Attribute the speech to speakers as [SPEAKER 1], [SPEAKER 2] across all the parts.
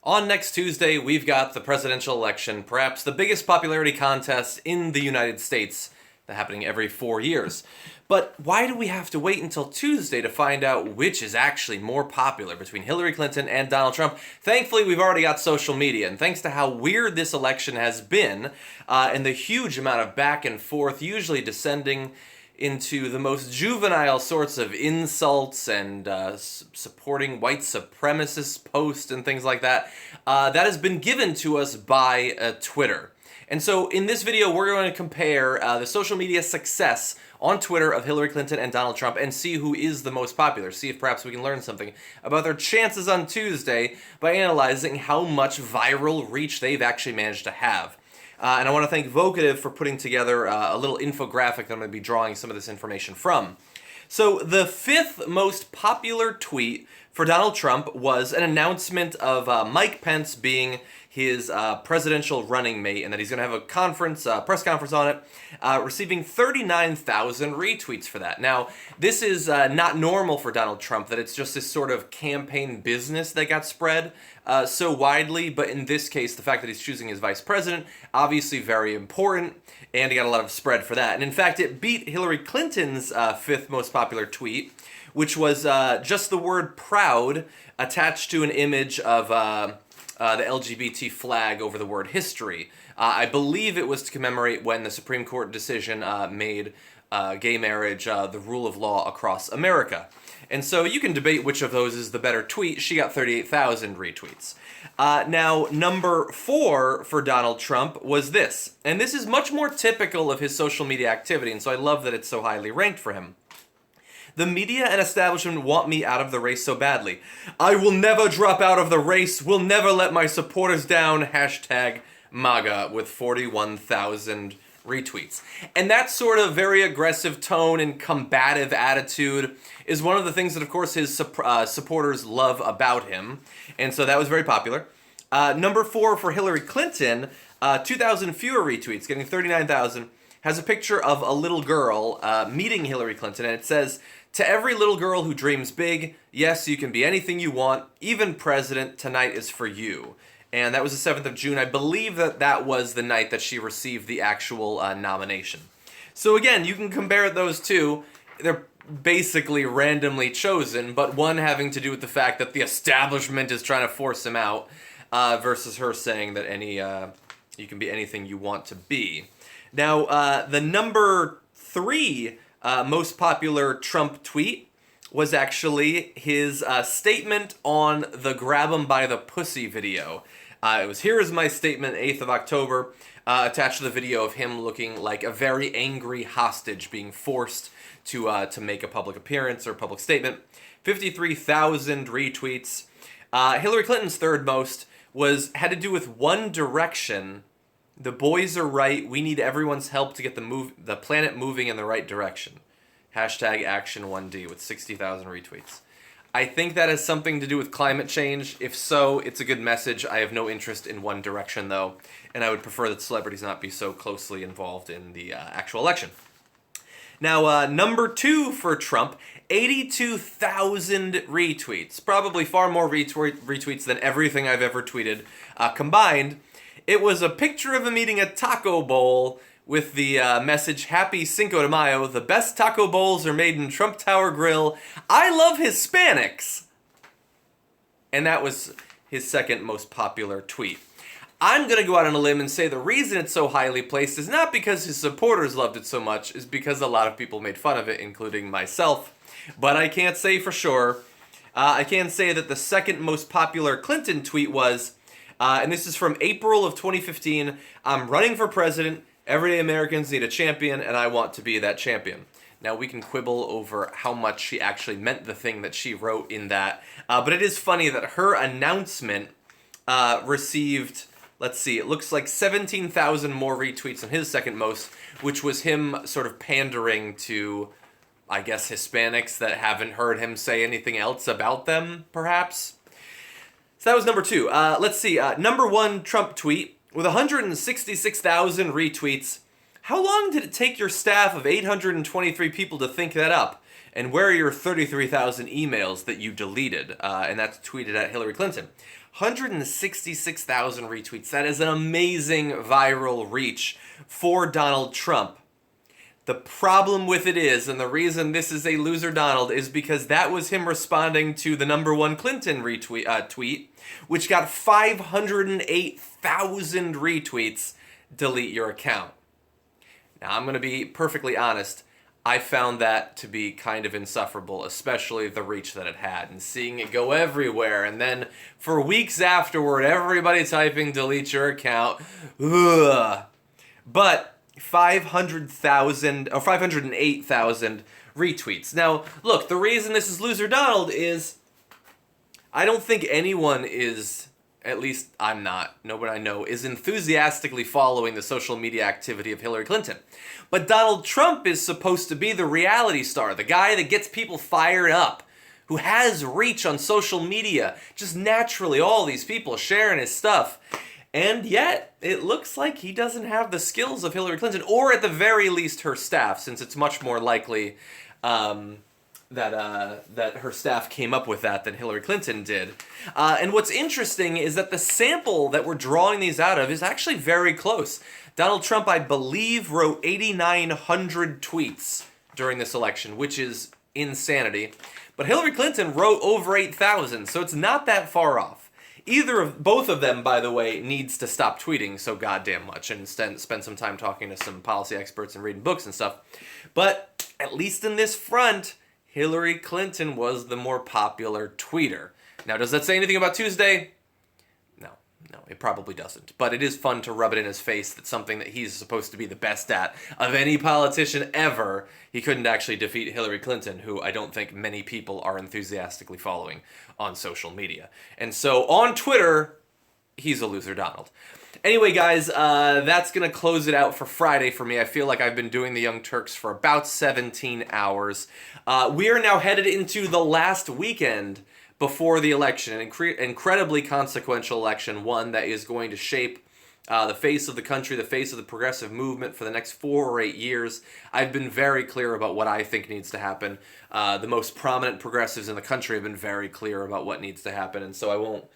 [SPEAKER 1] On next Tuesday, we've got the presidential election, perhaps the biggest popularity contest in the United States, happening every 4 years. But why do we have to wait until Tuesday to find out which is actually more popular between Hillary Clinton and Donald Trump? Thankfully, we've already got social media, and thanks to how weird this election has been, and the huge amount of back and forth, usually descending into the most juvenile sorts of insults and supporting white supremacist posts and things like that, that has been given to us by Twitter. And so in this video, we're going to compare the social media success on Twitter of Hillary Clinton and Donald Trump and see who is the most popular. See if perhaps we can learn something about their chances on Tuesday by analyzing how much viral reach they've actually managed to have. And I want to thank Vocative for putting together a little infographic that I'm going to be drawing some of this information from. So the fifth most popular tweet for Donald Trump was an announcement of Mike Pence being his presidential running mate, and that he's going to have a press conference on it, receiving 39,000 retweets for that. Now, this is not normal for Donald Trump, that it's just this sort of campaign business that got spread so widely, but in this case, the fact that he's choosing his vice president, obviously very important, and he got a lot of spread for that. And in fact, it beat Hillary Clinton's fifth most popular tweet, which was just the word proud attached to an image of the LGBT flag over the word history. I believe it was to commemorate when the Supreme Court decision made gay marriage the rule of law across America. And so you can debate which of those is the better tweet. She got 38,000 retweets. Now, number 4 for Donald Trump was this. And this is much more typical of his social media activity, and so I love that it's so highly ranked for him. The media and establishment want me out of the race so badly. I will never drop out of the race. Will never let my supporters down. Hashtag MAGA with 41,000 retweets. And that sort of very aggressive tone and combative attitude is one of the things that, of course, his supporters love about him. And so that was very popular. Number 4 for Hillary Clinton, 2,000 fewer retweets, getting 39,000, has a picture of a little girl meeting Hillary Clinton, and it says, "To every little girl who dreams big, yes, you can be anything you want, even president, tonight is for you." And that was the 7th of June. I believe that that was the night that she received the actual nomination. So again, you can compare those two. They're basically randomly chosen, but one having to do with the fact that the establishment is trying to force him out, versus her saying that you can be anything you want to be. Now, the number 3 most popular Trump tweet was actually his statement on the grab 'em by the pussy video. It was, "Here is my statement, 8th of October, attached to the video of him looking like a very angry hostage being forced to make a public appearance or public statement." 53,000 retweets. Hillary Clinton's third most had to do with One Direction. "The boys are right. We need everyone's help to get the planet moving in the right direction." Hashtag Action1D with 60,000 retweets. I think that has something to do with climate change. If so, it's a good message. I have no interest in One Direction, though, and I would prefer that celebrities not be so closely involved in the actual election. Now, number 2 for Trump, 82,000 retweets. Probably far more retweets than everything I've ever tweeted combined. It was a picture of him eating a taco bowl with the message, "Happy Cinco de Mayo. The best taco bowls are made in Trump Tower Grill. I love Hispanics." And that was his second most popular tweet. I'm going to go out on a limb and say the reason it's so highly placed is not because his supporters loved it so much, is because a lot of people made fun of it, including myself. But I can't say for sure. I can say that the second most popular Clinton tweet was, and this is from April of 2015, "I'm running for president. Everyday Americans need a champion, and I want to be that champion." Now, we can quibble over how much she actually meant the thing that she wrote in that, but it is funny that her announcement received, let's see, it looks like 17,000 more retweets than his second most, which was him sort of pandering to, I guess, Hispanics that haven't heard him say anything else about them, perhaps. So that was number 2. Let's see, number 1 Trump tweet with 166,000 retweets. "How long did it take your staff of 823 people to think that up? And where are your 33,000 emails that you deleted?" And that's tweeted at Hillary Clinton. 166,000 retweets. That is an amazing viral reach for Donald Trump. The problem with it is, and the reason this is a loser Donald, is because that was him responding to the #1 Clinton tweet, which got 508,000 retweets. Delete your account. Now, I'm going to be perfectly honest. I found that to be kind of insufferable, especially the reach that it had, and seeing it go everywhere, and then for weeks afterward, everybody typing delete your account. Ugh. But 508,000 retweets. Now, look, the reason this is loser Donald is I don't think anyone is, at least I'm not, nobody I know, is enthusiastically following the social media activity of Hillary Clinton. But Donald Trump is supposed to be the reality star, the guy that gets people fired up, who has reach on social media, just naturally, all these people sharing his stuff. And yet, it looks like he doesn't have the skills of Hillary Clinton, or at the very least her staff, since it's much more likely that her staff came up with that than Hillary Clinton did. And what's interesting is that the sample that we're drawing these out of is actually very close. Donald Trump, I believe, wrote 8,900 tweets during this election, which is insanity. But Hillary Clinton wrote over 8,000, so it's not that far off. Both of them, by the way, needs to stop tweeting so goddamn much and instead spend some time talking to some policy experts and reading books and stuff. But at least in this front, Hillary Clinton was the more popular tweeter. Now, does that say anything about Tuesday? No, it probably doesn't. But it is fun to rub it in his face that something that he's supposed to be the best at of any politician ever, he couldn't actually defeat Hillary Clinton, who I don't think many people are enthusiastically following on social media. And so on Twitter, he's a loser Donald. Anyway, guys, that's going to close it out for Friday for me. I feel like I've been doing the Young Turks for about 17 hours. We are now headed into the last weekend before the election, an incredibly consequential election, one that is going to shape the face of the country, the face of the progressive movement for the next 4 or 8 years. I've been very clear about what I think needs to happen. The most prominent progressives in the country have been very clear about what needs to happen, and so I won't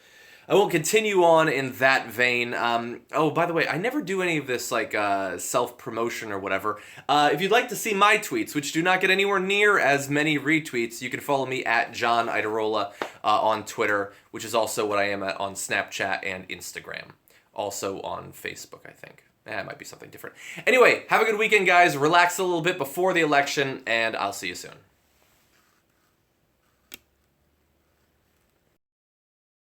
[SPEAKER 1] continue on in that vein. Oh, by the way, I never do any of this self-promotion or whatever. If you'd like to see my tweets, which do not get anywhere near as many retweets, you can follow me at John Idarola on Twitter, which is also what I am at on Snapchat and Instagram. Also on Facebook, I think. It might be something different. Anyway, have a good weekend, guys. Relax a little bit before the election, and I'll see you soon.